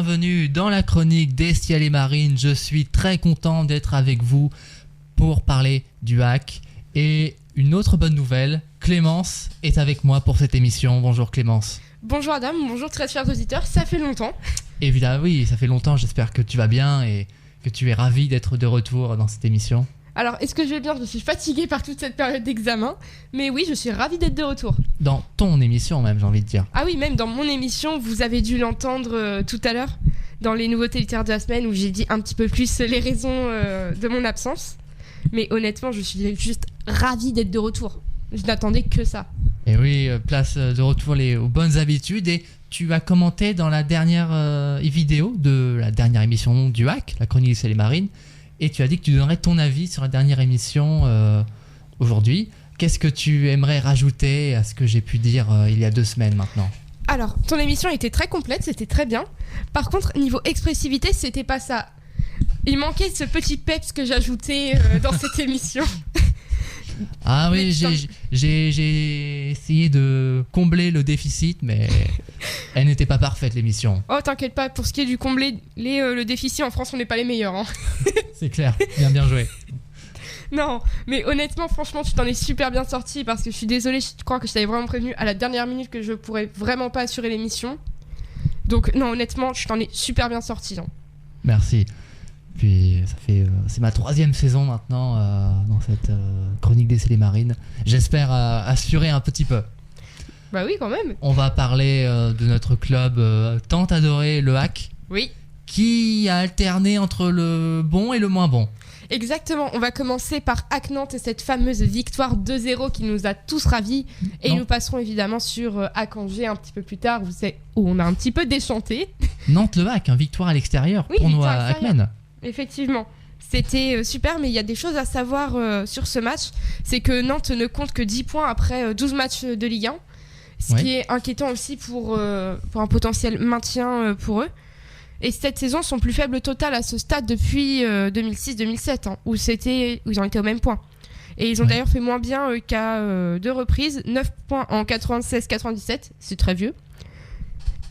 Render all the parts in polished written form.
bienvenue dans la chronique des Ciels et Marines. Je suis très content d'être avec vous pour parler du hack. Et une autre bonne nouvelle, Clémence est avec moi pour cette émission. Bonjour Clémence. Bonjour Adam, bonjour très chers auditeurs, ça fait longtemps. Évidemment, oui, ça fait longtemps, j'espère que tu vas bien et que tu es ravi d'être de retour dans cette émission. Alors, est-ce que je vais bien ? Je suis fatiguée par toute cette période d'examen, mais oui, je suis ravie d'être de retour. Dans ton émission même, j'ai envie de dire. Ah oui, même dans mon émission, vous avez dû l'entendre tout à l'heure, dans les nouveautés littéraires de la semaine, où j'ai dit un petit peu plus les raisons de mon absence. Mais honnêtement, je suis juste ravie d'être de retour. Je n'attendais que ça. Et oui, place de retour aux bonnes habitudes. Et tu as commenté dans la dernière vidéo de la dernière émission du hack, la chronique des Ciels et Marines. Et tu as dit que tu donnerais ton avis sur la dernière émission aujourd'hui. Qu'est-ce que tu aimerais rajouter à ce que j'ai pu dire il y a 2 semaines maintenant ? Alors, ton émission était très complète, c'était très bien. Par contre, niveau expressivité, c'était pas ça. Il manquait ce petit peps que j'ajoutais dans cette émission. Ah oui, j'ai essayé de combler le déficit, mais elle n'était pas parfaite l'émission. Oh, t'inquiète pas, pour ce qui est du combler le déficit, en France, on n'est pas les meilleurs. Hein. C'est clair, bien joué. Non, mais honnêtement, franchement, tu t'en es super bien sorti parce que je suis désolée, je crois que je t'avais vraiment prévenu à la dernière minute que je pourrais vraiment pas assurer l'émission. Donc non, honnêtement, je t'en ai super bien sorti. Hein. Merci. Puis c'est ma 3e saison maintenant dans cette chronique des Ciels et Marines. J'espère assurer un petit peu. Bah oui, quand même. On va parler de notre club tant adoré, le hack. Oui. Qui a alterné entre le bon et le moins bon. Exactement, on va commencer par Hack Nantes et cette fameuse victoire 2-0 qui nous a tous ravis. Et nous passerons évidemment sur Hack Angers un petit peu plus tard, vous savez, où on a un petit peu déchanté. Nantes le hack, victoire à l'extérieur pour nous à Hackmen. Effectivement, c'était super, mais il y a des choses à savoir sur ce match. C'est que Nantes ne compte que 10 points après 12 matchs de Ligue 1, ce qui est inquiétant aussi pour un potentiel maintien pour eux. Et cette saison, son plus faible total à ce stade depuis 2006-2007, hein, où ils ont été au même point. Et ils ont d'ailleurs fait moins bien qu'à 2 reprises, 9 points en 96-97, c'est très vieux.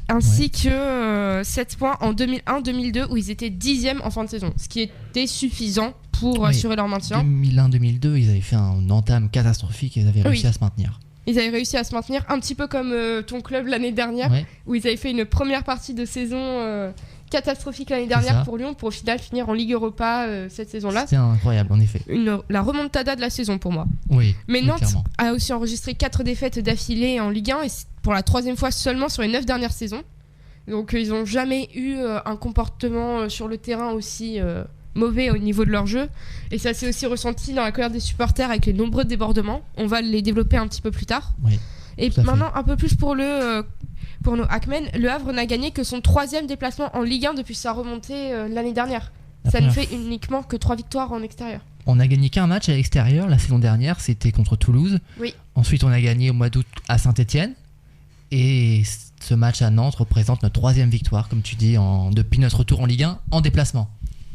Ainsi que 7 points en 2001-2002 où ils étaient 10e en fin de saison, ce qui était suffisant pour assurer leur maintien. 2001-2002, ils avaient fait un entame catastrophique et ils avaient réussi à se maintenir. Ils avaient réussi à se maintenir, un petit peu comme ton club l'année dernière, où ils avaient fait une première partie de saison catastrophique l'année dernière pour Lyon, pour au final finir en Ligue Europa cette saison-là. C'était incroyable en effet. La remontada de la saison pour moi. Oui. Mais Nantes clairement a aussi enregistré 4 défaites d'affilée en Ligue 1 et pour la 3e fois seulement sur les 9 dernières saisons. Donc ils n'ont jamais eu un comportement sur le terrain aussi mauvais au niveau de leur jeu. Et ça s'est aussi ressenti dans la colère des supporters avec les nombreux débordements. On va les développer un petit peu plus tard. Oui, et maintenant, un peu plus pour nos Hackmen, le Havre n'a gagné que son 3e déplacement en Ligue 1 depuis sa remontée l'année dernière. Ça ne fait uniquement que 3 victoires en extérieur. On a gagné qu'un match à l'extérieur la saison dernière, c'était contre Toulouse. Oui. Ensuite, on a gagné au mois d'août à Saint-Etienne. Et ce match à Nantes représente notre 3e victoire, comme tu dis, depuis notre retour en Ligue 1 en déplacement.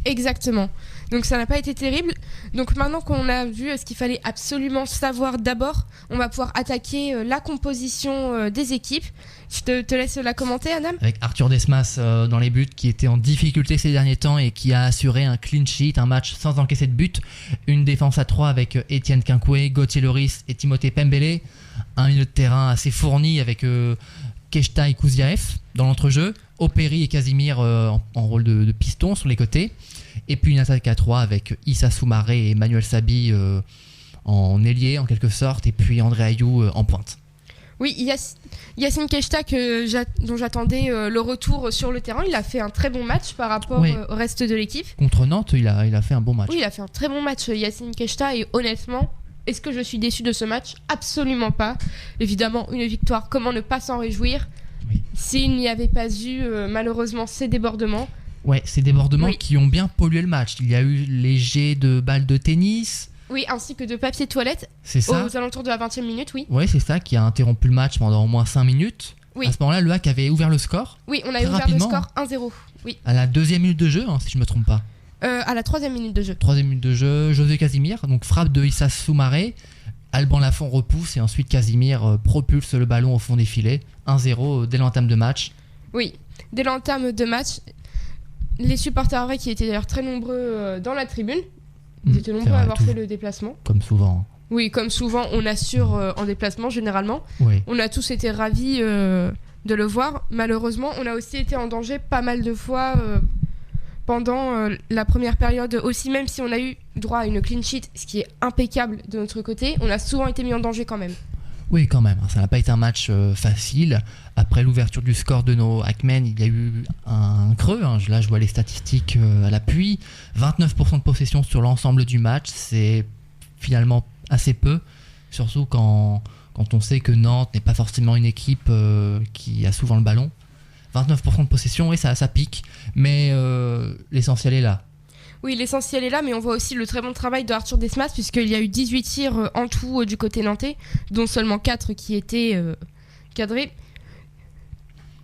Exactement. Donc ça n'a pas été terrible. Donc maintenant qu'on a vu ce qu'il fallait absolument savoir d'abord, on va pouvoir attaquer la composition des équipes. Je te laisse la commenter, Adam. Avec Arthur Desmas dans les buts, qui était en difficulté ces derniers temps et qui a assuré un clean sheet, un match sans encaisser de but. Une défense à 3 avec Étienne Quinqué, Gauthier Loris et Timothée Pembele. Un milieu de terrain assez fourni avec Keshta et Kouziaev dans l'entrejeu. Opéry et Casimir en rôle de piston sur les côtés. Et puis une attaque à 3 avec Issa Soumaré et Manuel Sabi en ailier en quelque sorte. Et puis André Ayou en pointe. Oui, Yacine Keshta dont j'attendais le retour sur le terrain. Il a fait un très bon match par rapport au reste de l'équipe. Contre Nantes, il a fait un bon match. Oui, il a fait un très bon match, Yacine Keshta. Et honnêtement, est-ce que je suis déçue de ce match ? Absolument pas. Évidemment, une victoire, comment ne pas s'en réjouir s'il n'y avait pas eu malheureusement ces débordements. Ouais, ces débordements qui ont bien pollué le match. Il y a eu les jets de balles de tennis. Oui, ainsi que de papier toilette. C'est ça. Aux alentours de la 20e minute, oui. Ouais, c'est ça qui a interrompu le match pendant au moins 5 minutes. Oui. À ce moment-là, le Hack avait ouvert le score. Oui, on a ouvert le score 1-0. Oui. À la 2e minute de jeu, si je ne me trompe pas. À la 3e minute de jeu. 3e minute de jeu, José Casimir, donc frappe de Issa Soumaré. Alban Lafont repousse et ensuite Casimir propulse le ballon au fond des filets. 1-0 dès l'entame de match. Oui, dès l'entame de match, les supporters vrai qui étaient d'ailleurs très nombreux dans la tribune, ils étaient nombreux à avoir fait le déplacement. Comme souvent. Oui, comme souvent, on assure en déplacement généralement. Oui. On a tous été ravis de le voir. Malheureusement, on a aussi été en danger pas mal de fois pendant la première période aussi, même si on a eu droit à une clean sheet, ce qui est impeccable de notre côté, on a souvent été mis en danger quand même. Oui, quand même, ça n'a pas été un match facile. Après l'ouverture du score de nos Hackmen, il y a eu un creux. Là, je vois les statistiques à l'appui. 29% de possession sur l'ensemble du match, c'est finalement assez peu, surtout quand on sait que Nantes n'est pas forcément une équipe qui a souvent le ballon. 29% de possession, oui, ça pique, mais l'essentiel est là. Oui, l'essentiel est là, mais on voit aussi le très bon travail de Arthur Desmas, puisqu'il y a eu 18 tirs en tout du côté nantais, dont seulement 4 qui étaient cadrés.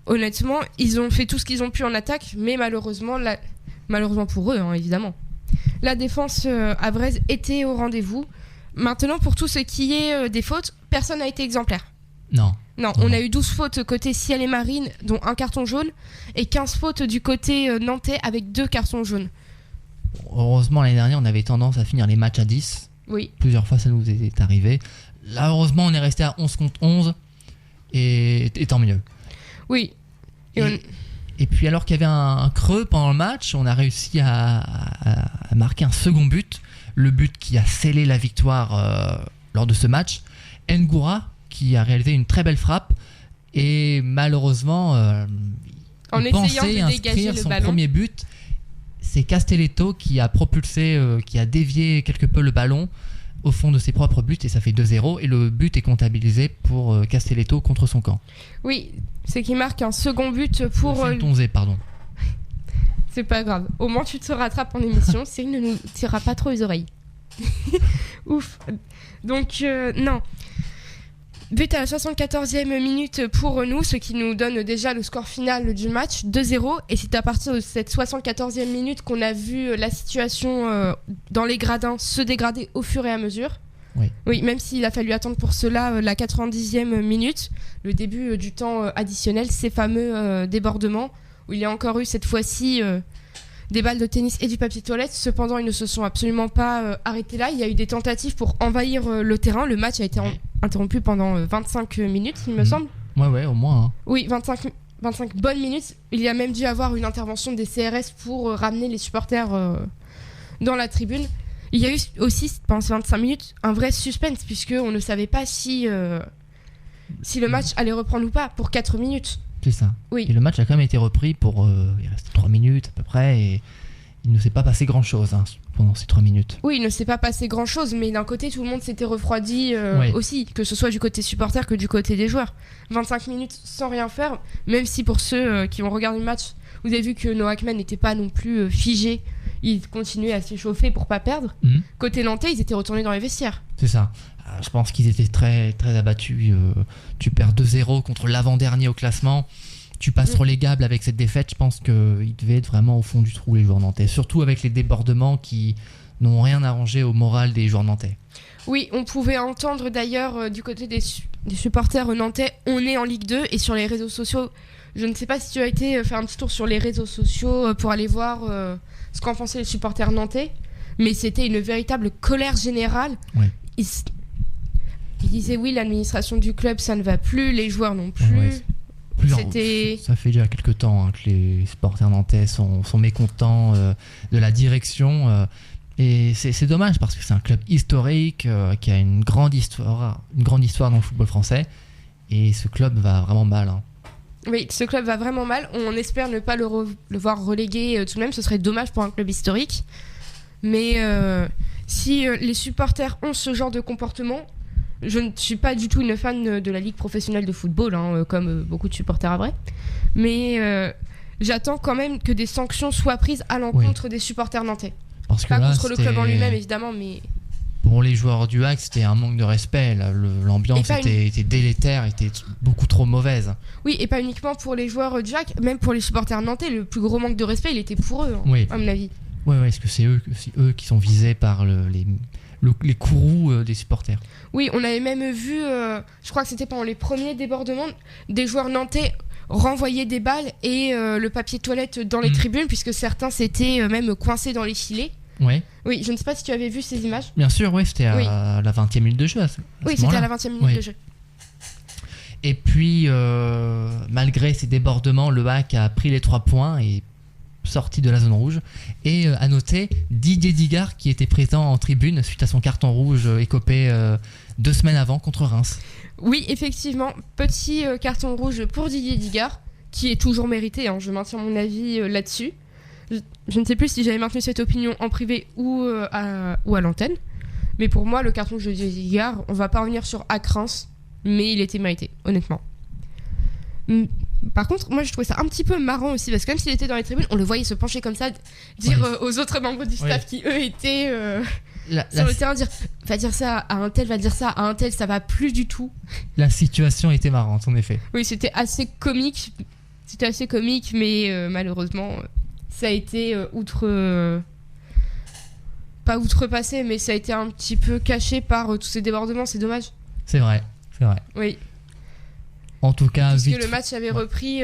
Honnêtement, ils ont fait tout ce qu'ils ont pu en attaque, mais malheureusement pour eux, évidemment. La défense à Vraise était au rendez-vous. Maintenant, pour tout ce qui est des fautes, personne n'a été exemplaire. Non, on a eu 12 fautes côté Ciel et Marine, dont un carton jaune, et 15 fautes du côté nantais avec 2 cartons jaunes. Heureusement, l'année dernière, on avait tendance à finir les matchs à 10. Oui. Plusieurs fois, ça nous est arrivé. Là, heureusement, on est resté à 11 contre 11, et tant mieux. Oui. Et puis, alors qu'il y avait un creux pendant le match, on a réussi à marquer un second but. Le but qui a scellé la victoire lors de ce match. Ngoura, qui a réalisé une très belle frappe, et malheureusement, en il essayant pensait de dégager inscrire le son ballon. premier but. C'est Castelletto qui a propulsé, qui a dévié quelque peu le ballon au fond de ses propres buts, et ça fait 2-0, et le but est comptabilisé pour Castelletto contre son camp. Oui, c'est qu'il marque un second but pour... Tonzé, pardon. C'est pas grave, au moins tu te rattrapes en émission, Cyril ne nous tirera pas trop les oreilles. Ouf. Donc non. But à la 74e minute pour nous, ce qui nous donne déjà le score final du match, 2-0. Et c'est à partir de cette 74e minute qu'on a vu la situation dans les gradins se dégrader au fur et à mesure. Oui, même s'il a fallu attendre pour cela la 90e minute, le début du temps additionnel, ces fameux débordements, où il y a encore eu cette fois-ci des balles de tennis et du papier toilette. Cependant, ils ne se sont absolument pas arrêtés là. Il y a eu des tentatives pour envahir le terrain. Le match a été interrompu pendant 25 minutes, il me semble. Ouais, au moins. Oui, 25 bonnes minutes. Il y a même dû avoir une intervention des CRS pour ramener les supporters dans la tribune. Il y a eu aussi, pendant ces 25 minutes, un vrai suspense, puisqu'on ne savait pas si le match allait reprendre ou pas, pour 4 minutes. C'est ça. Oui. Et le match a quand même été repris pour... il restait 3 minutes à peu près, et il ne s'est pas passé grand-chose pendant ces 3 minutes. Oui, il ne s'est pas passé grand-chose, mais d'un côté, tout le monde s'était refroidi aussi, que ce soit du côté supporter que du côté des joueurs. 25 minutes sans rien faire, même si pour ceux qui ont regardé le match, vous avez vu que nos Hackmen n'étaient pas non plus figés. Ils continuaient à s'échauffer pour pas perdre. Côté nantais, ils étaient retournés dans les vestiaires. C'est ça. Je pense qu'ils étaient très, très abattus. Tu perds 2-0 contre l'avant-dernier au classement. Tu passes relégable avec cette défaite. Je pense qu'ils devaient être vraiment au fond du trou, les joueurs nantais. Surtout avec les débordements qui n'ont rien arrangé au moral des joueurs nantais. Oui, on pouvait entendre d'ailleurs du côté des supporters nantais, on est en Ligue 2, et sur les réseaux sociaux. Je ne sais pas si tu as été faire un petit tour sur les réseaux sociaux pour aller voir ce qu'en pensaient les supporters nantais, mais c'était une véritable colère générale. Ouais. Ils disaient oui, l'administration du club ça ne va plus, les joueurs non plus. Ça fait déjà quelques temps que les supporters nantais sont mécontents de la direction. Et c'est dommage parce que c'est un club historique qui a une grande histoire dans le football français. Et ce club va vraiment mal. Oui, ce club va vraiment mal. On espère ne pas le voir relégué tout de même. Ce serait dommage pour un club historique. Mais si les supporters ont ce genre de comportement, je ne suis pas du tout une fan de la Ligue professionnelle de football, comme beaucoup de supporters à vrai. Mais j'attends quand même que des sanctions soient prises à l'encontre des supporters nantais. Parce que pas là, contre le club en lui-même, évidemment, mais... Pour les joueurs du HAC, c'était un manque de respect. Là, l'ambiance était délétère, était beaucoup trop mauvaise. Oui, et pas uniquement pour les joueurs du HAC, même pour les supporters nantais, le plus gros manque de respect, il était pour eux, à mon avis. Oui, parce que c'est eux qui sont visés par les courroux des supporters. Oui, on avait même vu, je crois que c'était pendant les premiers débordements, des joueurs nantais renvoyer des balles et le papier toilette dans les tribunes, puisque certains s'étaient même coincés dans les filets. Ouais. Oui, je ne sais pas si tu avais vu ces images. Bien sûr, oui, c'était à la 20e minute de jeu. Oui, c'était à la 20e minute de jeu. Et puis, malgré ces débordements, le HAC a pris les 3 points et sorti de la zone rouge. Et à noter, Didier Digard qui était présent en tribune suite à son carton rouge écopé 2 semaines avant contre Reims. Oui, effectivement, petit carton rouge pour Didier Digard, qui est toujours mérité, hein, je maintiens mon avis là-dessus. Je ne sais plus si j'avais maintenu cette opinion en privé ou à l'antenne, mais pour moi, le carton rouge de Didier Digard, on va pas revenir sur Reims, mais il était mérité, honnêtement. Par contre, moi je trouvais ça un petit peu marrant aussi, parce que même s'il était dans les tribunes, on le voyait se pencher comme ça, dire aux autres membres du staff qui eux étaient sur le terrain, va dire ça à un tel, va dire ça à un tel, ça va plus du tout. La situation était marrante en effet. Oui, c'était assez comique, mais malheureusement ça a été pas outrepassé, mais ça a été un petit peu caché par tous ces débordements, c'est dommage. C'est vrai. Oui. En tout cas, puisque le match avait repris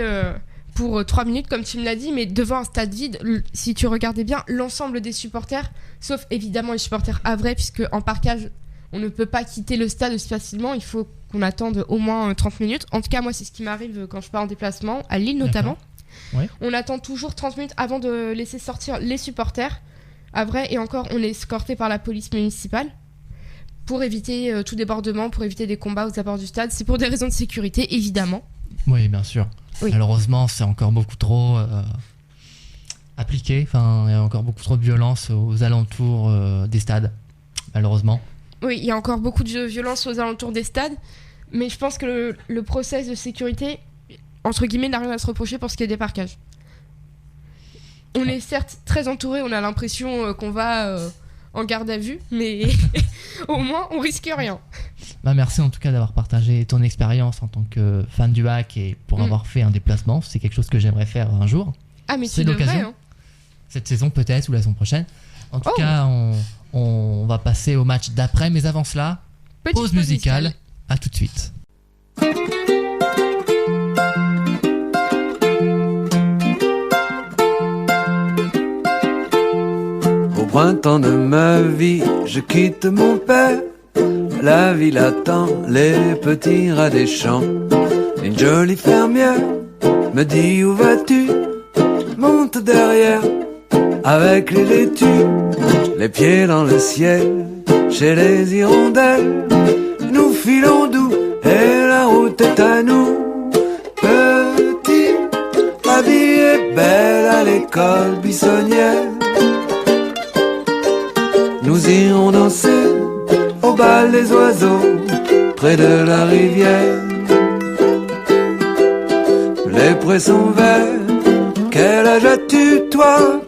pour 3 minutes, comme tu me l'as dit, mais devant un stade vide, si tu regardais bien, l'ensemble des supporters, sauf évidemment les supporters havrais, puisque en parkage, on ne peut pas quitter le stade aussi facilement, il faut qu'on attende au moins 30 minutes. En tout cas, moi, c'est ce qui m'arrive quand je pars en déplacement, à Lille notamment. Ouais. On attend toujours 30 minutes avant de laisser sortir les supporters havrais, et encore, on est escorté par la police municipale pour éviter tout débordement, pour éviter des combats aux abords du stade. C'est pour des raisons de sécurité, évidemment. Oui, bien sûr. Oui. Malheureusement, c'est encore beaucoup trop appliqué. Enfin, il y a encore beaucoup trop de violence aux alentours des stades, malheureusement. Oui, il y a encore beaucoup de violence aux alentours des stades, mais je pense que le process de sécurité, entre guillemets, n'a rien à se reprocher pour ce qui est des parkages. On est certes très entouré, on a l'impression qu'on va en garde à vue, mais au moins on risque rien. Merci en tout cas d'avoir partagé ton expérience en tant que fan du HAC et pour avoir fait un déplacement. C'est quelque chose que j'aimerais faire un jour. Ah, mais c'est l'occasion. Cette saison peut-être ou la saison prochaine. En tout cas, on va passer au match d'après, mais avant cela, pause musicale. À tout de suite. Au printemps de ma vie, je quitte mon père. La ville attend les petits rats des champs. Une jolie fermière me dit où vas-tu? Monte derrière avec les laitues, les pieds dans le ciel, chez les hirondelles. Nous filons doux et la route est à nous. Petit, la vie est belle à l'école buissonnière. Nous irons danser au bal des oiseaux, près de la rivière. Les prés sont verts, quel âge as-tu toi?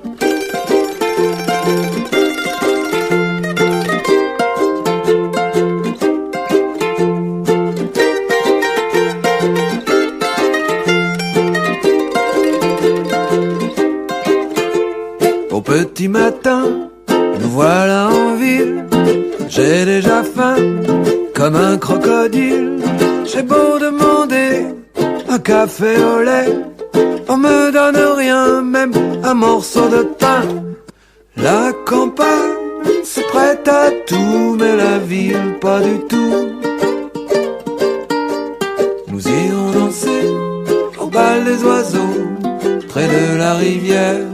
Au petit matin, nous voilà en ville. J'ai déjà faim, comme un crocodile. J'ai beau demander un café au lait, on me donne rien, même un morceau de pain. La campagne, c'est prête à tout, mais la ville, pas du tout. Nous irons danser au bal des oiseaux, près de la rivière.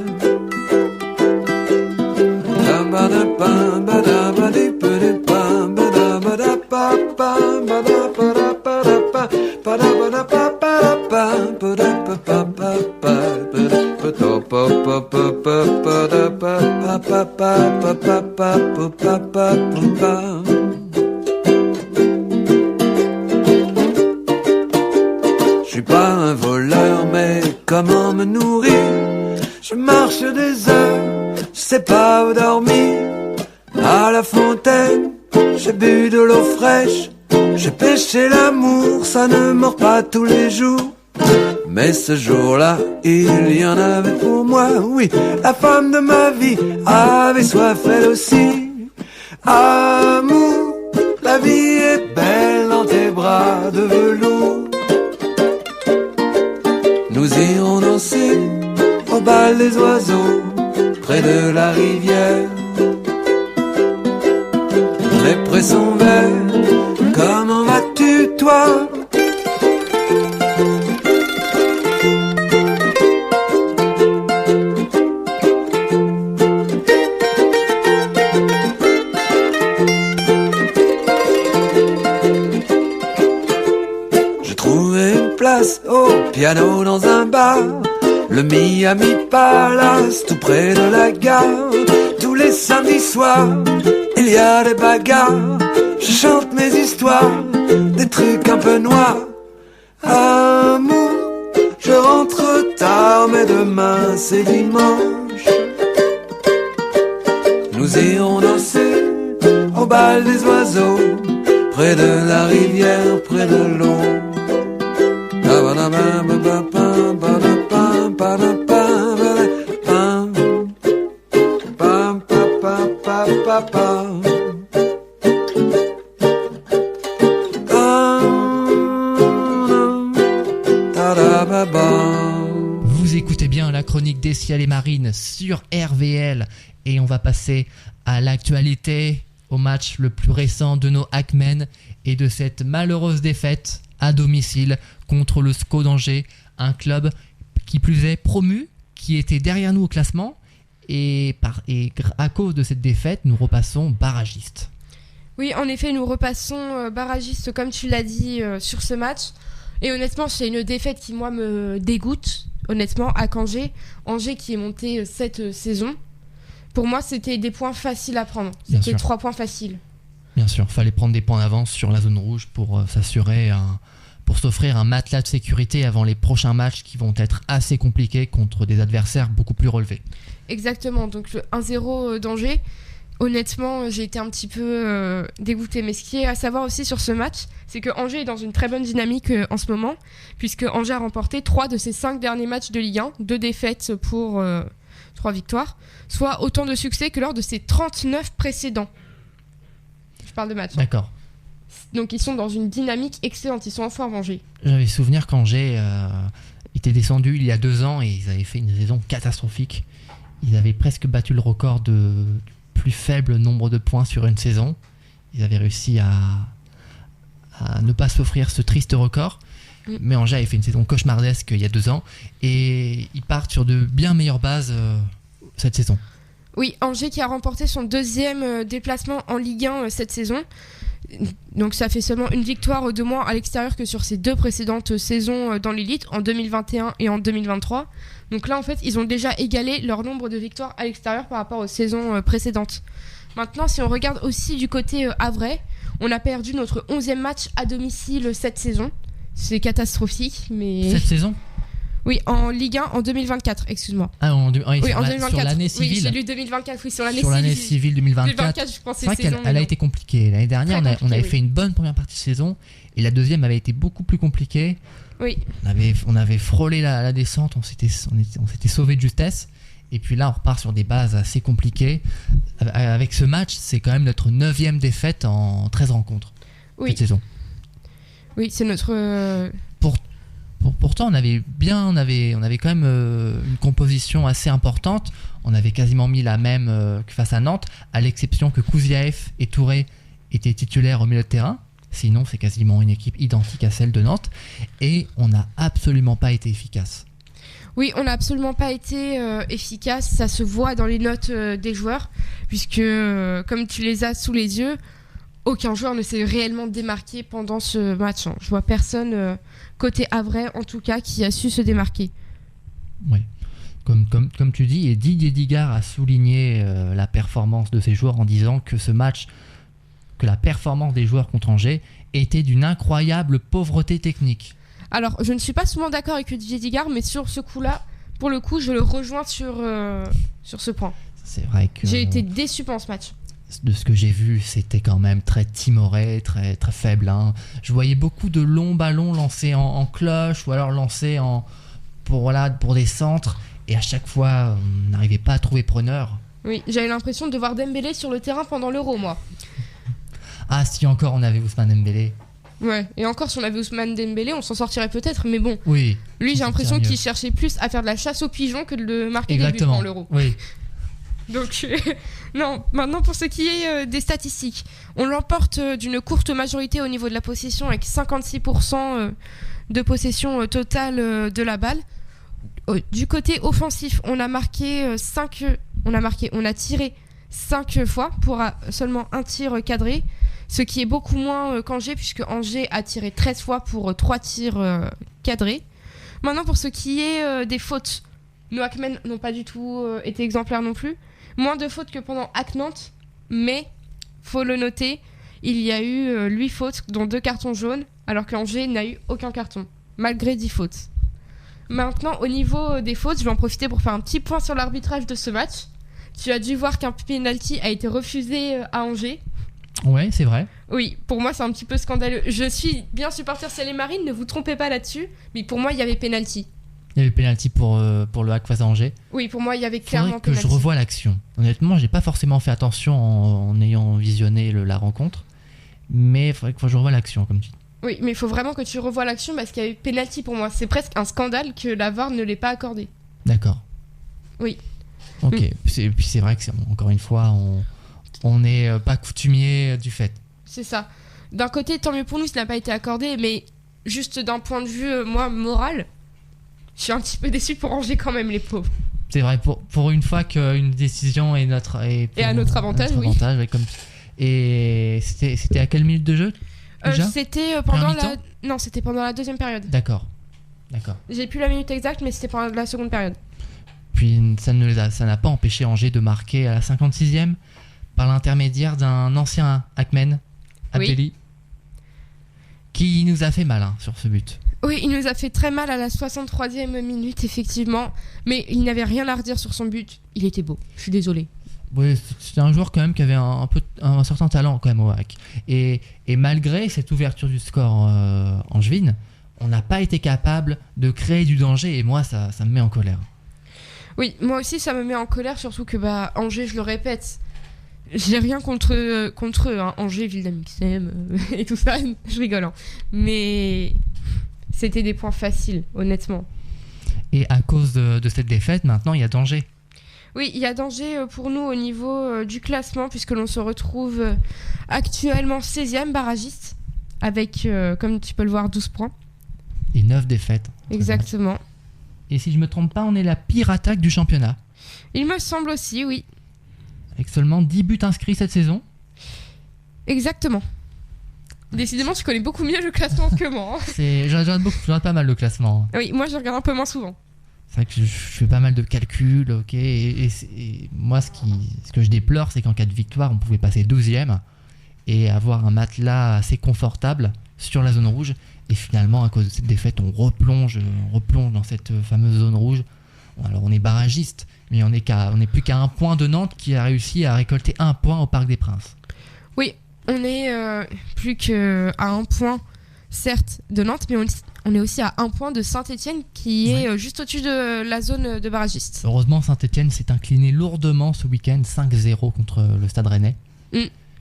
Je suis pas un voleur, mais comment me nourrir? Je marche des heures, je sais pas où dormir. À la fontaine, j'ai bu de l'eau fraîche. J'ai pêché l'amour, ça ne mord pas tous les jours. Mais ce jour-là, il y en avait pour moi. Oui, la femme de ma vie avait soif elle aussi. Amour, la vie est belle dans tes bras de velours. bal des oiseaux, près de la rivière. Les prés sont verts, comment vas-tu toi? Au piano dans un bar, le Miami Palace, tout près de la gare. Tous les samedis soirs, il y a des bagarres. Je chante mes histoires, des trucs un peu noirs. Amour, je rentre tard, mais demain c'est dimanche. Nous irons danser au bal des oiseaux, près de la rivière, près de l'eau. Vous écoutez bien la chronique des Ciels et Marines sur RVL et on va passer à l'actualité, au match le plus récent de nos Hackmen et de cette malheureuse défaite à domicile contre le SCO d'Angers, un club qui plus est promu, qui était derrière nous au classement et à cause de cette défaite, nous repassons barragiste. Oui, en effet, nous repassons barragiste comme tu l'as dit sur ce match. Et honnêtement, c'est une défaite qui, moi, me dégoûte, honnêtement, à Angers. Angers qui est monté cette saison. Pour moi, c'était des points faciles à prendre. C'était 3 points faciles. Bien sûr, fallait prendre des points d'avance sur la zone rouge pour pour s'offrir un matelas de sécurité avant les prochains matchs qui vont être assez compliqués contre des adversaires beaucoup plus relevés. Exactement, donc le 1-0 d'Angers, honnêtement j'ai été un petit peu dégoûtée. Mais ce qui est à savoir aussi sur ce match, c'est que Angers est dans une très bonne dynamique en ce moment, puisque Angers a remporté 3 de ses 5 derniers matchs de Ligue 1, 2 défaites pour 3 victoires, soit autant de succès que lors de ses 39 précédents. Je parle de match. D'accord. Donc ils sont dans une dynamique excellente, ils sont en forme Angers. J'avais souvenir qu'Angers était descendu il y a 2 ans et ils avaient fait une saison catastrophique. Ils avaient presque battu le record du plus faible nombre de points sur une saison. Ils avaient réussi à ne pas s'offrir ce triste record. Mais Angers avait fait une saison cauchemardesque il y a 2 ans et ils partent sur de bien meilleures bases cette saison. Oui, Angers qui a remporté son 2e déplacement en Ligue 1 cette saison. Donc ça fait seulement une victoire de moins à l'extérieur que sur ses 2 précédentes saisons dans l'élite, en 2021 et en 2023. Donc là en fait ils ont déjà égalé leur nombre de victoires à l'extérieur par rapport aux saisons précédentes. Maintenant si on regarde aussi du côté havrais, on a perdu notre 11e match à domicile cette saison. C'est catastrophique mais... Cette saison ? Oui, en Ligue 1 en 2024, excuse-moi. Ah, en 2024. Sur l'année civile. Oui, j'ai lu 2024, oui, sur l'année civile 2024. Je pensais c'est vrai qu'elle a été compliquée. L'année dernière, on avait fait une bonne première partie de saison et la deuxième avait été beaucoup plus compliquée. Oui. On avait frôlé la descente, on s'était sauvé de justesse. Et puis là, on repart sur des bases assez compliquées. Avec ce match, c'est quand même notre 9e défaite en 13 rencontres cette saison. Oui, c'est notre... Pourtant, on avait quand même une composition assez importante. On avait quasiment mis la même que face à Nantes, à l'exception que Kouziaev et Touré étaient titulaires au milieu de terrain. Sinon, c'est quasiment une équipe identique à celle de Nantes. Et on n'a absolument pas été efficace. Oui, on n'a absolument pas été efficace. Ça se voit dans les notes des joueurs, puisque comme tu les as sous les yeux, aucun joueur ne s'est réellement démarqué pendant ce match. Je vois personne côté havrais, en tout cas, qui a su se démarquer. Oui, comme tu dis, et Didier Digard a souligné la performance de ses joueurs en disant que la performance des joueurs contre Angers était d'une incroyable pauvreté technique. Alors, je ne suis pas souvent d'accord avec Didier Digard, mais sur ce coup-là, pour le coup, je le rejoins sur ce point. C'est vrai que... J'ai été déçu pendant ce match. De ce que j'ai vu, c'était quand même très timoré, très, très faible. Je voyais beaucoup de longs ballons lancés en cloche ou alors lancés pour des centres. Et à chaque fois, on n'arrivait pas à trouver preneur. Oui, j'avais l'impression de voir Dembélé sur le terrain pendant l'Euro, moi. Ah, si encore on avait Ousmane Dembélé. Ouais, et encore, si on avait Ousmane Dembélé, on s'en sortirait peut-être, mais bon. Oui. Lui, j'ai Ça l'impression sortirait qu'il cherchait plus à faire de la chasse aux pigeons que de marquer Exactement. des buts dans l'Euro. Oui. Donc, non, maintenant pour ce qui est des statistiques, on l'emporte d'une courte majorité au niveau de la possession avec 56% de possession totale de la balle. Du côté offensif, on a tiré 5 fois pour seulement un tir cadré, ce qui est beaucoup moins qu'Angers, puisque Angers a tiré 13 fois pour 3 tirs cadrés. Maintenant, pour ce qui est des fautes, nos Hackmen n'ont pas du tout été exemplaires non plus. Moins de fautes que pendant Hack-Nantes, mais, faut le noter, il y a eu 8 fautes, dont 2 cartons jaunes, alors qu'Angers n'a eu aucun carton, malgré 10 fautes. Maintenant, au niveau des fautes, je vais en profiter pour faire un petit point sur l'arbitrage de ce match. Tu as dû voir qu'un penalty a été refusé à Angers. Ouais, c'est vrai. Oui, pour moi, c'est un petit peu scandaleux. Je suis bien supporter Ciel et Marine, ne vous trompez pas là-dessus, mais pour moi, il y avait penalty. Il y avait penalty pour le Hack face à Angers. Oui, pour moi, il y avait Faudrait clairement que penalty. je revoie l'action. Honnêtement, j'ai pas forcément fait attention en ayant visionné la rencontre, mais il faudrait que je revoie l'action, comme tu dis. Oui, mais il faut vraiment que tu revoies l'action parce qu'il y avait penalty pour moi. C'est presque un scandale que la VAR ne l'ait pas accordé. D'accord. Oui. Ok. Puis c'est vrai que encore une fois, on n'est pas coutumier du fait. C'est ça. D'un côté, tant mieux pour nous, ça n'a pas été accordé, mais juste d'un point de vue, moi, moral, je suis un petit peu déçue pour Angers quand même, les pauvres. C'est vrai, pour une fois qu'une décision est à notre avantage, oui. Ouais, et c'était à quelle minute de jeu déjà C'était pendant la... Non, c'était pendant la deuxième période. D'accord. J'ai plus la minute exacte, mais c'était pendant la seconde période. Puis ça n'a pas empêché Angers de marquer à la 56e par l'intermédiaire d'un ancien Hackmen, Abdelli, qui nous a fait mal sur ce but. Oui, il nous a fait très mal à la 63e minute, effectivement. Mais il n'avait rien à redire sur son but. Il était beau. Je suis désolée. Oui, c'était un joueur quand même qui avait un certain talent quand même au hack. Et malgré cette ouverture du score angevine, on n'a pas été capable de créer du danger. Et moi, ça me met en colère. Oui, moi aussi, ça me met en colère. Surtout que Angers, je le répète, j'ai rien contre eux. Hein. Angers, ville d'Amixem et tout ça. Je rigole. Hein. Mais... c'était des points faciles, honnêtement. Et à cause de cette défaite, maintenant, il y a danger. Oui, il y a danger pour nous au niveau du classement, puisque l'on se retrouve actuellement 16e barragiste, avec, comme tu peux le voir, 12 points. Et 9 défaites. Exactement. Et si je ne me trompe pas, on est la pire attaque du championnat. Il me semble aussi, oui. Avec seulement 10 buts inscrits cette saison. Exactement. Décidément, tu connais beaucoup mieux le classement que moi. Hein. Je regarde pas mal le classement. Oui, moi je regarde un peu moins souvent. C'est vrai que je fais pas mal de calculs, ok. Et moi, ce que je déplore, c'est qu'en cas de victoire, on pouvait passer 12e et avoir un matelas assez confortable sur la zone rouge. Et finalement, à cause de cette défaite, on replonge dans cette fameuse zone rouge. Bon, alors, on est barragiste, mais on n'est plus qu'à un point de Nantes qui a réussi à récolter un point au Parc des Princes. Oui. On est plus qu'à un point, certes, de Nantes, mais on est aussi à un point de Saint-Etienne qui est juste au-dessus de la zone de barragiste. Heureusement, Saint-Etienne s'est incliné lourdement ce week-end, 5-0 contre le Stade Rennais.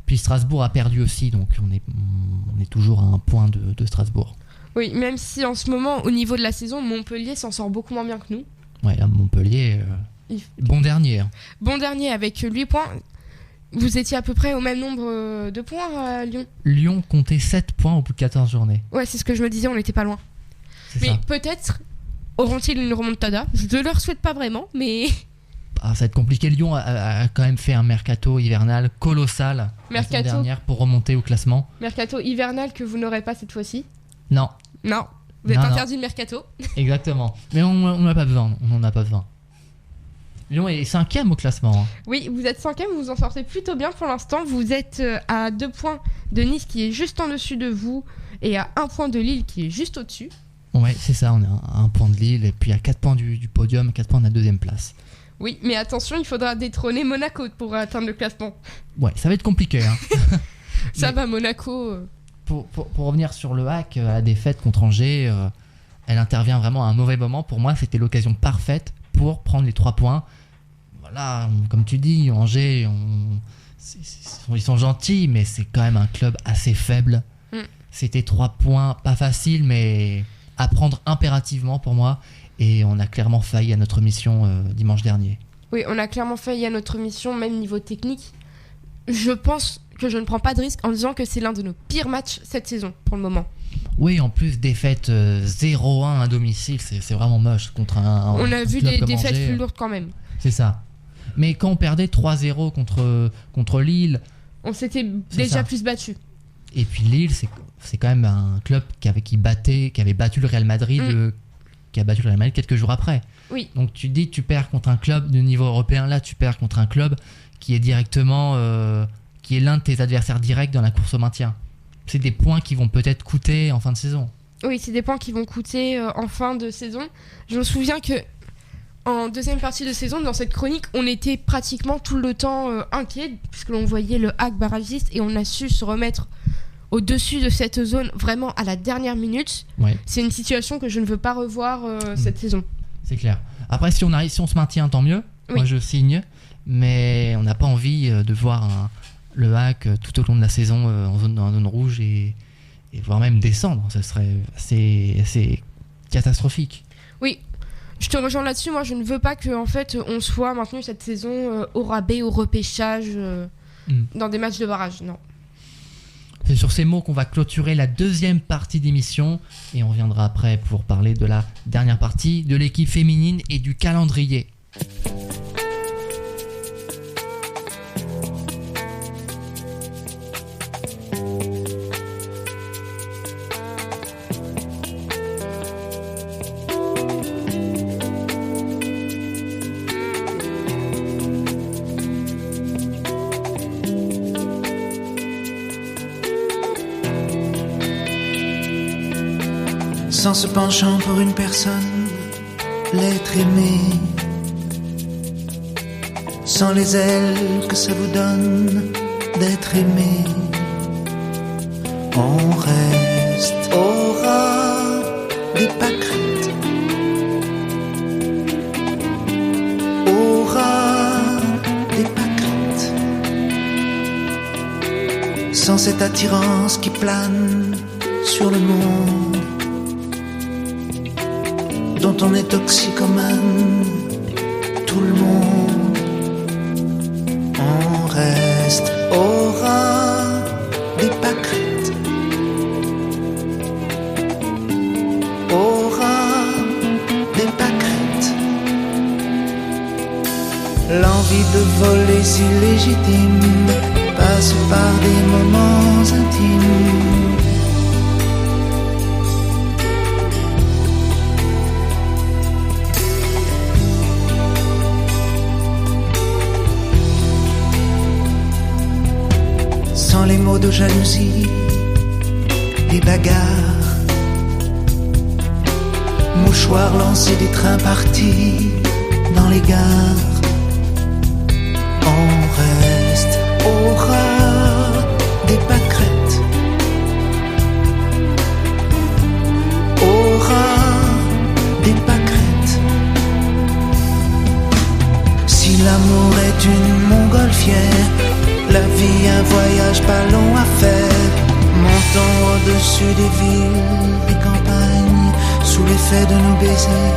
Puis Strasbourg a perdu aussi, donc on est toujours à un point de Strasbourg. Oui, même si en ce moment, au niveau de la saison, Montpellier s'en sort beaucoup moins bien que nous. Ouais, Montpellier, bon dernier. Hein. Bon dernier avec 8 points. Vous étiez à peu près au même nombre de points à Lyon. Lyon comptait 7 points au bout de 14 journées. Ouais, c'est ce que je me disais, on n'était pas loin. Mais ça. Peut-être auront-ils une remontada. Je ne leur souhaite pas vraiment, mais... ça va être compliqué. Lyon a quand même fait un mercato hivernal colossal la semaine dernière pour remonter au classement. Mercato hivernal que vous n'aurez pas cette fois-ci. Non. Vous êtes interdit de mercato. Exactement. Mais on n'en a pas besoin. On n'en a pas besoin. Lyon est 5e au classement. Hein. Oui, vous êtes 5e, vous en sortez plutôt bien pour l'instant. Vous êtes à 2 points de Nice qui est juste en dessus de vous et à 1 point de Lille qui est juste au-dessus. Ouais, c'est ça, on est à 1 point de Lille et puis à 4 points du podium, 4 points de la 2e place. Oui, mais attention, il faudra détrôner Monaco pour atteindre le classement. Ouais, ça va être compliqué. Hein. Ça va, Monaco. Pour revenir sur le hack, la défaite contre Angers, elle intervient vraiment à un mauvais moment. Pour moi, c'était l'occasion parfaite pour prendre les 3 points. Voilà, comme tu dis, Angers, ils sont gentils, mais c'est quand même un club assez faible. C'était 3 points pas faciles, mais à prendre impérativement pour moi. Et on a clairement failli à notre mission dimanche dernier. Oui, on a clairement failli à notre mission, même niveau technique. Je pense que je ne prends pas de risque en disant que c'est l'un de nos pires matchs cette saison, pour le moment. Oui, en plus, défaite 0-1 à domicile, c'est vraiment moche contre un on a vu club des comme défaites Angers. plus lourdes quand même. C'est ça. Mais quand on perdait 3-0 contre Lille... On s'était déjà plus battu. Et puis Lille, c'est quand même un club qui avait battu le Real Madrid, qui a battu le Real Madrid quelques jours après. Oui. Donc tu dis, tu perds contre un club de niveau européen, là tu perds contre un club qui est directement, qui est l'un de tes adversaires directs dans la course au maintien. C'est des points qui vont peut-être coûter en fin de saison. Oui, c'est des points qui vont coûter en fin de saison. Je me souviens que en deuxième partie de saison, dans cette chronique, on était pratiquement tout le temps inquiet, puisque l'on voyait le hack barragiste et on a su se remettre au-dessus de cette zone vraiment à la dernière minute. Ouais. C'est une situation que je ne veux pas revoir cette saison. C'est clair. Après, si on se maintient, tant mieux. Oui. Moi, je signe. Mais on n'a pas envie de voir le hack tout au long de la saison en zone rouge et voire même descendre. Ce serait assez catastrophique. Oui. Je te rejoins là-dessus, moi je ne veux pas qu'en fait on soit maintenu cette saison au rabais, au repêchage, dans des matchs de barrage, non. C'est sur ces mots qu'on va clôturer la deuxième partie d'émission et on reviendra après pour parler de la dernière partie, de l'équipe féminine et du calendrier. Sans se penchant pour une personne, l'être aimé, sans les ailes que ça vous donne d'être aimé, on reste au ras des pâquerettes, au ras des pâquerettes, sans cette attirance qui plane sur le monde, dont on est toxicomane, tout le monde. On reste au ras des pâquerettes, au ras des pâquerettes. L'envie de voler si légitime passe par des moments intimes. Sans les mots de jalousie, des bagarres, mouchoirs lancés, des trains partis dans les gares. On reste au ras des pâquerettes, au ras des pâquerettes. Si l'amour est une montgolfière, la vie un voyage pas long à faire. Montons au-dessus des villes, des campagnes, sous l'effet de nos baisers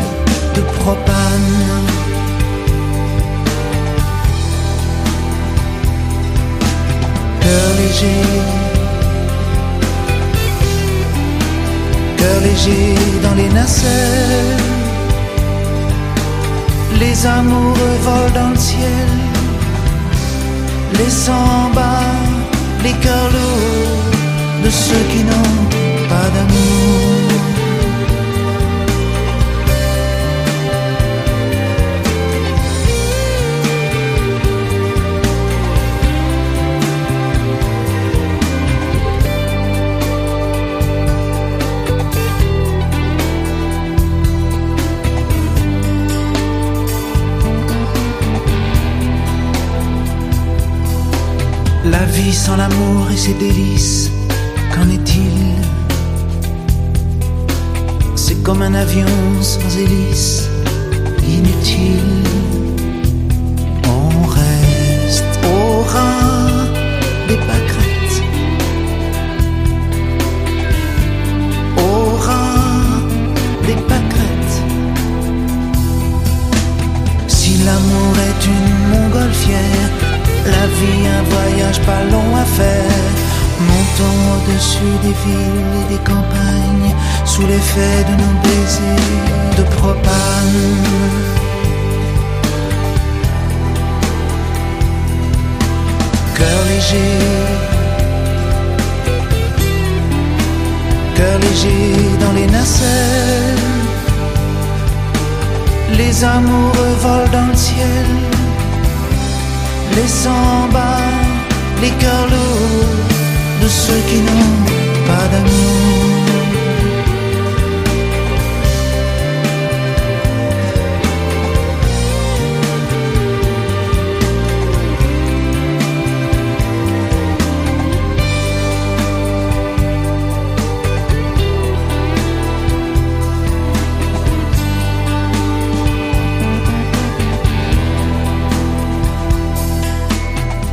de propane. Cœur léger dans les nacelles, les amoureux volent dans le ciel, laissant en bas les cœurs lourds de ceux qui n'ont pas d'amour. La vie sans l'amour et ses délices, qu'en est-il? C'est comme un avion sans hélice, inutile. On reste au ras des pâquerettes, l'amour est une montgolfière, la vie un voyage pas long à faire. Montons au-dessus des villes et des campagnes, sous l'effet de nos baisers de propane. Cœur léger dans les nacelles, les amoureux volent dans le ciel, laissant en bas les cœurs lourds de ceux qui n'ont pas d'amour.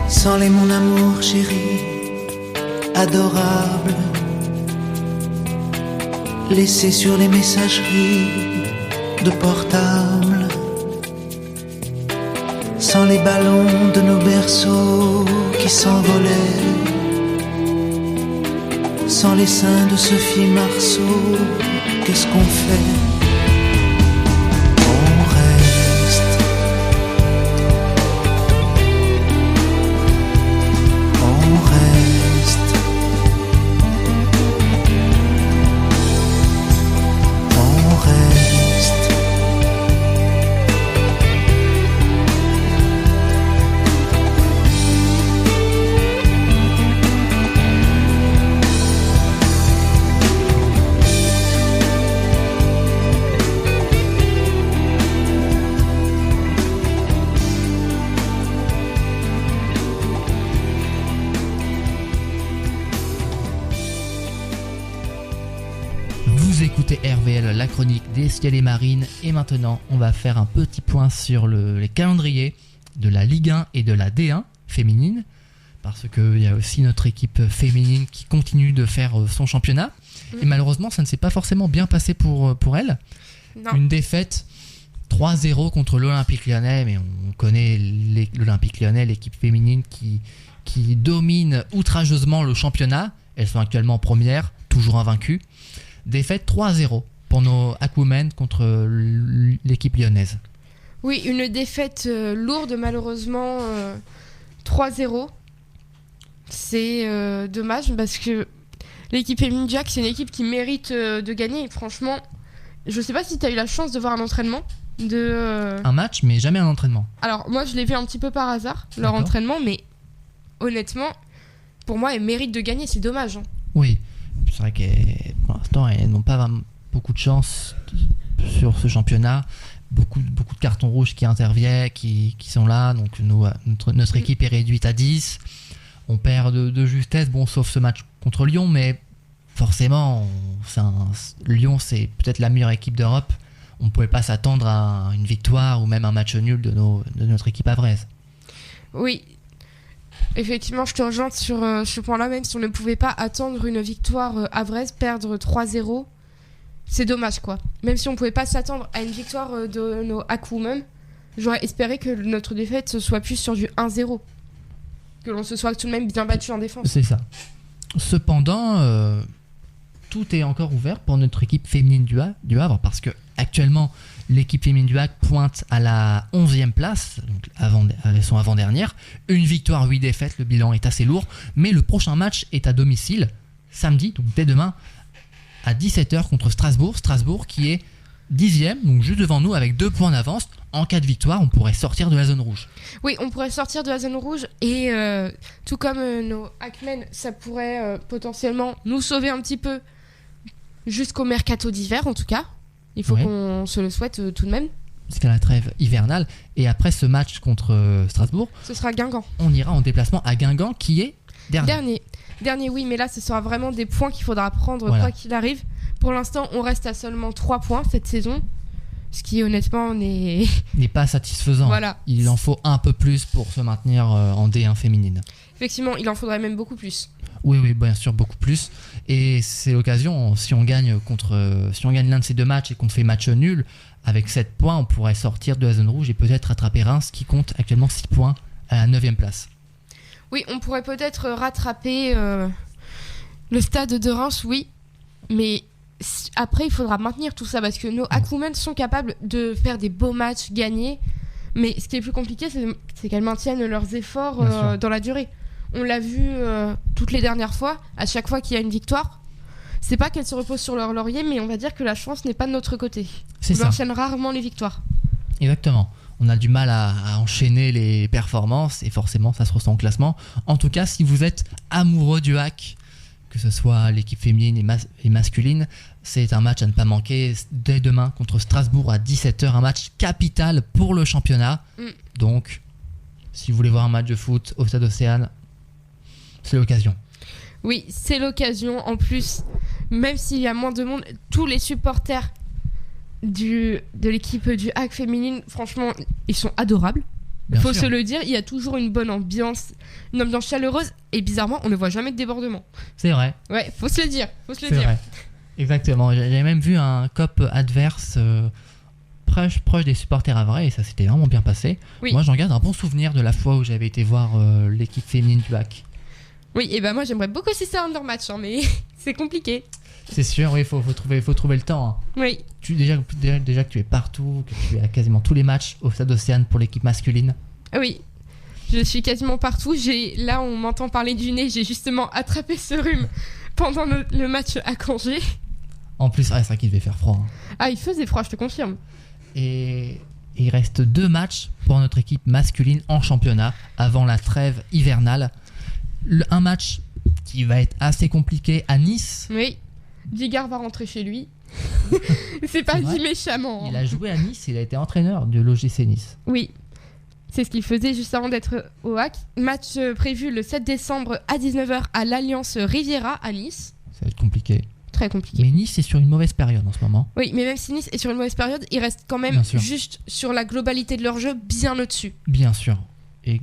Sans les mon amour chéri, adorable, laissé sur les messageries de portable, sans les ballons de nos berceaux qui s'envolaient, sans les seins de Sophie Marceau, qu'est-ce qu'on fait? Écoutez RVL, la chronique des ciels et marines, et maintenant on va faire un petit point sur les calendriers de la Ligue 1 et de la D1 féminine, parce qu'il y a aussi notre équipe féminine qui continue de faire son championnat, et malheureusement ça ne s'est pas forcément bien passé pour elle. Non. Une défaite 3-0 contre l'Olympique Lyonnais, mais on connaît l'Olympique Lyonnais, l'équipe féminine qui domine outrageusement le championnat. Elles sont actuellement premières, toujours invaincues. Défaite 3-0 pour nos Aquamen contre l'équipe lyonnaise. Oui, une défaite lourde malheureusement, 3-0. C'est dommage parce que l'équipe féminine Jack, c'est une équipe qui mérite de gagner. Et franchement, je sais pas si tu as eu la chance de voir un entraînement. Un match, mais jamais un entraînement. Alors moi, je l'ai vu un petit peu par hasard, leur entraînement, mais honnêtement, pour moi, elles méritent de gagner. C'est dommage. Hein. Oui. C'est vrai que pour l'instant elles n'ont pas beaucoup de chance sur ce championnat, beaucoup de cartons rouges qui interviennent, qui sont là, donc notre équipe est réduite à 10, on perd de justesse, bon sauf ce match contre Lyon, mais forcément Lyon c'est peut-être la meilleure équipe d'Europe, on ne pouvait pas s'attendre à une victoire ou même un match nul de notre équipe havraise. Oui. Effectivement, je te rejoins sur ce point-là, même si on ne pouvait pas attendre une victoire havraise, perdre 3-0, c'est dommage quoi. Même si on ne pouvait pas s'attendre à une victoire de nos Aquamen, j'aurais espéré que notre défaite soit plus sur du 1-0, que l'on se soit tout de même bien battu en défense. C'est ça. Cependant, tout est encore ouvert pour notre équipe féminine du Havre, parce que actuellement l'équipe féminine du Havre pointe à la 11e place, donc elles sont avant-dernière. Une victoire, 8 défaites, le bilan est assez lourd. Mais le prochain match est à domicile, samedi, donc dès demain, à 17h contre Strasbourg. Strasbourg qui est 10e, donc juste devant nous avec 2 points d'avance. En cas de victoire, on pourrait sortir de la zone rouge. Oui, on pourrait sortir de la zone rouge et tout comme nos Hackmen, ça pourrait potentiellement nous sauver un petit peu jusqu'au mercato d'hiver en tout cas. Il faut qu'on se le souhaite tout de même. Jusqu'à la trêve hivernale. Et après ce match contre Strasbourg, ce sera Guingamp. On ira en déplacement à Guingamp qui est dernier. Dernier, oui, mais là ce sera vraiment des points qu'il faudra prendre quoi qu'il arrive. Pour l'instant, on reste à seulement 3 points cette saison. Ce qui honnêtement n'est pas satisfaisant. Voilà. Il en faut un peu plus pour se maintenir en D1 féminine. Effectivement, il en faudrait même beaucoup plus. Oui, bien sûr, beaucoup plus. Et c'est l'occasion, si on gagne l'un de ces 2 matchs et qu'on fait match nul, avec 7 points, on pourrait sortir de la zone rouge et peut-être rattraper Reims qui compte actuellement 6 points à la 9e place. Oui, on pourrait peut-être rattraper le stade de Reims, oui. Mais après, il faudra maintenir tout ça parce que nos Aquamen sont capables de faire des beaux matchs, gagner. Mais ce qui est plus compliqué, c'est qu'elles maintiennent leurs efforts dans la durée. On l'a vu toutes les dernières fois, à chaque fois qu'il y a une victoire. C'est pas qu'elles se reposent sur leur laurier, mais on va dire que la chance n'est pas de notre côté. On enchaîne rarement les victoires. Exactement. On a du mal à enchaîner les performances et forcément ça se ressent au classement. En tout cas, si vous êtes amoureux du hack, que ce soit l'équipe féminine et masculine, c'est un match à ne pas manquer dès demain contre Strasbourg à 17h, un match capital pour le championnat. Donc, si vous voulez voir un match de foot au Stade Océane, c'est l'occasion. Oui, c'est l'occasion. En plus, même s'il y a moins de monde, tous les supporters de l'équipe du hack féminine, franchement, ils sont adorables. Il faut se le dire, il y a toujours une bonne ambiance, une ambiance chaleureuse, et bizarrement, on ne voit jamais de débordement. C'est vrai. Ouais, faut se le dire. Vrai. Exactement. J'avais même vu un cop adverse proche des supporters à vrai, et ça s'était vraiment bien passé. Oui. Moi, j'en garde un bon souvenir de la fois où j'avais été voir l'équipe féminine du hack. Oui, et ben moi, j'aimerais beaucoup si c'est un under match, mais c'est compliqué. C'est sûr, oui, faut trouver le temps. Hein. Oui. Déjà que tu es partout, que tu es à quasiment tous les matchs au Stade Océane pour l'équipe masculine. Oui, je suis quasiment partout. Là, on m'entend parler du nez. J'ai justement attrapé ce rhume pendant le match à Angers. En plus, c'est vrai qu'il devait faire froid. Hein. Ah, il faisait froid, je te confirme. Et il reste 2 matchs pour notre équipe masculine en championnat avant la trêve hivernale. Un match qui va être assez compliqué à Nice. Oui. Digard va rentrer chez lui. C'est pas dit méchamment. Il a joué à Nice, il a été entraîneur de l'OGC Nice. Oui, c'est ce qu'il faisait juste avant d'être au hack. Match prévu le 7 décembre à 19h à l'Alliance Riviera à Nice. Ça va être compliqué. Très compliqué. Mais Nice est sur une mauvaise période en ce moment. Oui, mais même si Nice est sur une mauvaise période, il reste quand même juste sur la globalité de leur jeu bien au-dessus. Bien sûr. Et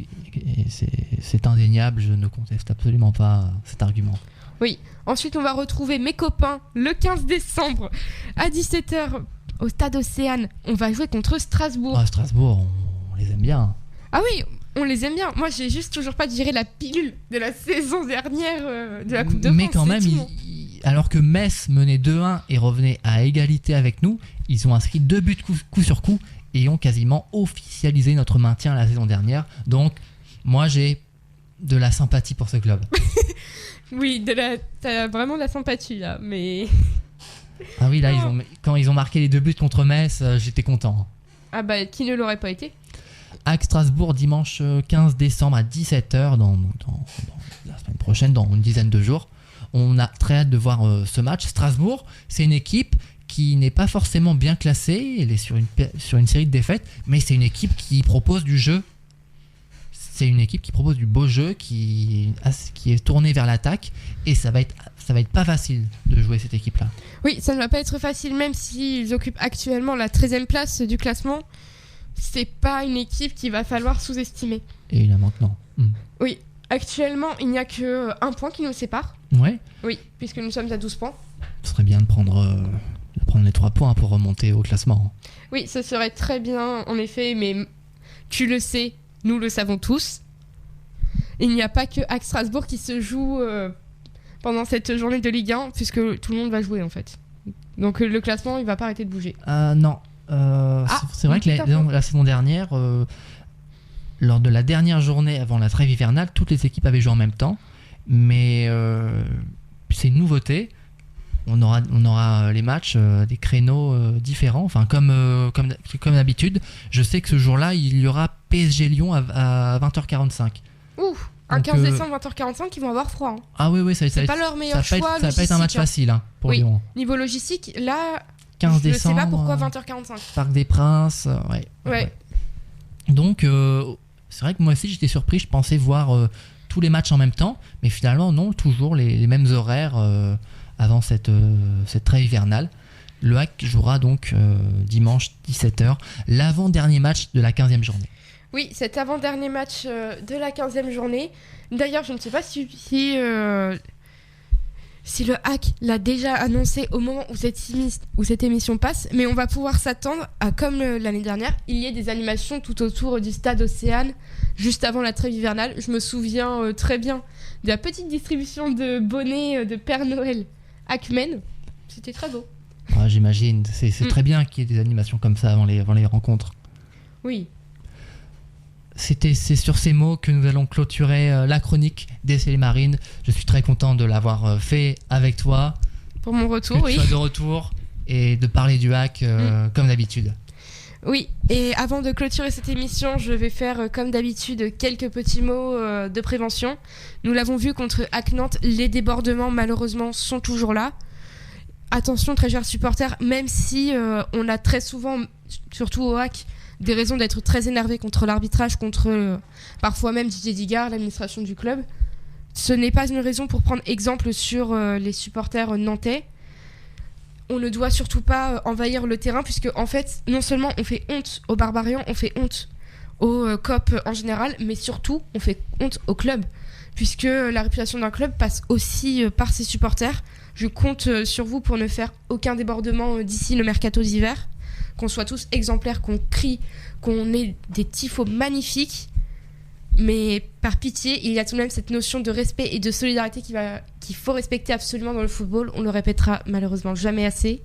c'est indéniable, je ne conteste absolument pas cet argument. Oui, ensuite on va retrouver mes copains le 15 décembre à 17h au Stade Océane. On va jouer contre Strasbourg. Ah, Strasbourg, on les aime bien. Ah oui, on les aime bien. Moi, j'ai juste toujours pas digéré la pilule de la saison dernière de la Coupe de France. Mais quand même, alors que Metz menait 2-1 et revenait à égalité avec nous, ils ont inscrit 2 buts coup sur coup et ont quasiment officialisé notre maintien la saison dernière. Donc, moi, j'ai de la sympathie pour ce club. Oui, t'as vraiment de la sympathie là, mais... Ah oui, là, quand ils ont marqué les 2 buts contre Metz, j'étais content. Ah bah, qui ne l'aurait pas été ? Hack Strasbourg, dimanche 15 décembre à 17h, dans la semaine prochaine, dans une dizaine de jours. On a très hâte de voir ce match. Strasbourg, c'est une équipe qui n'est pas forcément bien classée, elle est sur une série de défaites, mais c'est une équipe qui propose du jeu. C'est une équipe qui propose du beau jeu, qui est tournée vers l'attaque, et ça va être pas facile de jouer cette équipe-là. Oui, ça ne va pas être facile, même s'ils occupent actuellement la 13e place du classement. C'est pas une équipe qu'il va falloir sous-estimer. Et il y a maintenant. Oui, actuellement, il n'y a que 1 point qui nous sépare. Ouais. Oui, puisque nous sommes à 12 points. Ce serait bien de prendre les 3 points pour remonter au classement. Oui, ce serait très bien, en effet, mais tu le sais, nous le savons tous. Il n'y a pas que Hack Strasbourg qui se joue pendant cette journée de Ligue 1, puisque tout le monde va jouer en fait. Donc le classement, il va pas arrêter de bouger. Non. C'est vrai que la saison dernière, lors de la dernière journée avant la trêve hivernale, toutes les équipes avaient joué en même temps. Mais c'est une nouveauté. On aura les matchs, des créneaux différents, enfin comme d'habitude. Je sais que ce jour-là, il y aura PSG Lyon à 20h45. Ouh, un 15 décembre 20h45, ils vont avoir froid. Hein. Ah oui, c'est pas leur meilleur choix. Ça va pas être un match facile pour Lyon. Niveau logistique, là, 15 je décembre, ne sais pas pourquoi 20h45. Parc des Princes, ouais. Donc, c'est vrai que moi aussi j'étais surpris, je pensais voir tous les matchs en même temps, mais finalement non, toujours les mêmes horaires avant cette trêve hivernale. Le Hack jouera donc dimanche 17h, l'avant-dernier match de la 15e journée. Oui, cet avant-dernier match de la 15e journée. D'ailleurs, je ne sais pas si le hack l'a déjà annoncé au moment où cette émission passe, mais on va pouvoir s'attendre à, comme l'année dernière, il y ait des animations tout autour du stade Océane, juste avant la trêve hivernale. Je me souviens très bien de la petite distribution de bonnets de Père Noël Hackman. C'était très beau. Ah, j'imagine, c'est très bien qu'il y ait des animations comme ça avant les rencontres. Oui. C'est sur ces mots que nous allons clôturer la chronique des Marines. Je suis très content de l'avoir fait avec toi. Pour mon retour, que oui. Tu sois de retour et de parler du hack comme d'habitude. Oui, et avant de clôturer cette émission, je vais faire comme d'habitude quelques petits mots de prévention. Nous l'avons vu contre Hack Nantes, les débordements malheureusement sont toujours là. Attention très chers supporters, même si on a très souvent, surtout au hack, des raisons d'être très énervé contre l'arbitrage, contre parfois même Didier Digard, l'administration du club. Ce n'est pas une raison pour prendre exemple sur les supporters nantais. On ne doit surtout pas envahir le terrain, puisque en fait, non seulement on fait honte aux Barbarians, on fait honte aux COP en général, mais surtout on fait honte au club, puisque la réputation d'un club passe aussi par ses supporters. Je compte sur vous pour ne faire aucun débordement d'ici le mercato d'hiver. Qu'on soit tous exemplaires, qu'on crie, qu'on ait des tifos magnifiques. Mais par pitié, il y a tout de même cette notion de respect et de solidarité qu'il faut respecter absolument dans le football. On le répétera malheureusement jamais assez.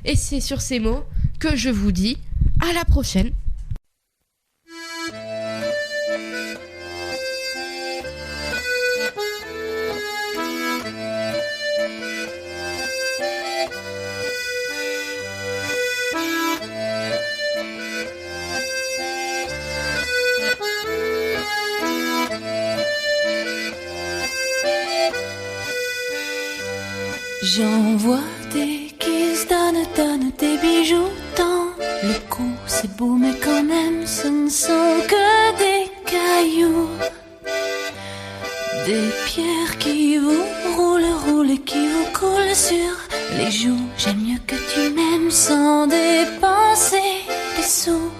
Et c'est sur ces mots que je vous dis à la prochaine. J'en vois des qui se donnent des bijoux dans le cou. C'est beau mais quand même ce ne sont que des cailloux. Des pierres qui vous roulent et qui vous coulent sur les joues. J'aime mieux que tu m'aimes sans dépenser des sous.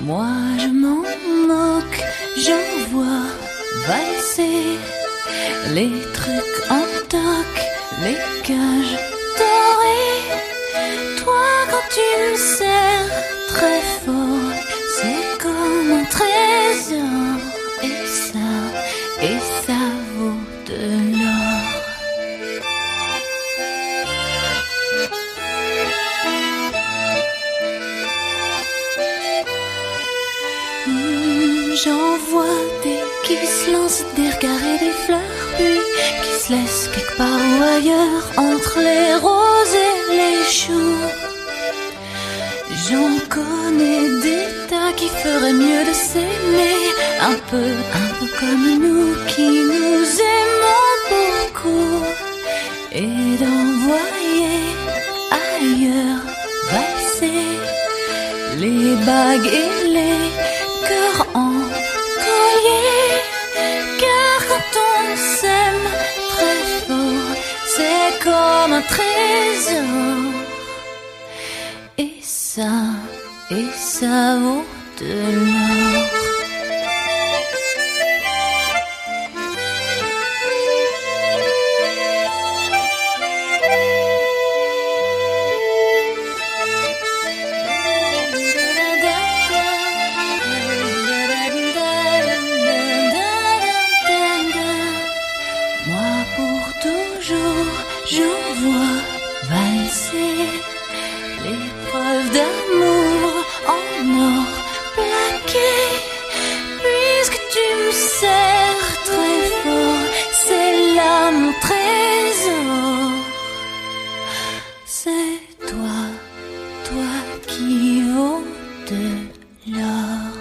Moi je m'en moque, j'en vois valser les trucs en toc, les cages dorées. Toi quand tu me serres très fort, c'est comme un trésor. Et ça vaut de l'or. J'en vois des qui se lancent des regards et des fleurs, puis qui se laissent quelque part ou ailleurs entre les roses et les choux. J'en connais des tas qui feraient mieux de s'aimer un peu comme nous qui nous aimons beaucoup, et d'envoyer ailleurs valser les bagues et les cœurs en collier. Car quand on s'aime très fort, c'est comme un trésor. Et ça vaut de l'or. Moi pour toujours, je vois valser les preuves d'amour en or plaqué. Puisque tu me serres très fort, c'est là mon trésor. C'est toi qui vaut de l'or.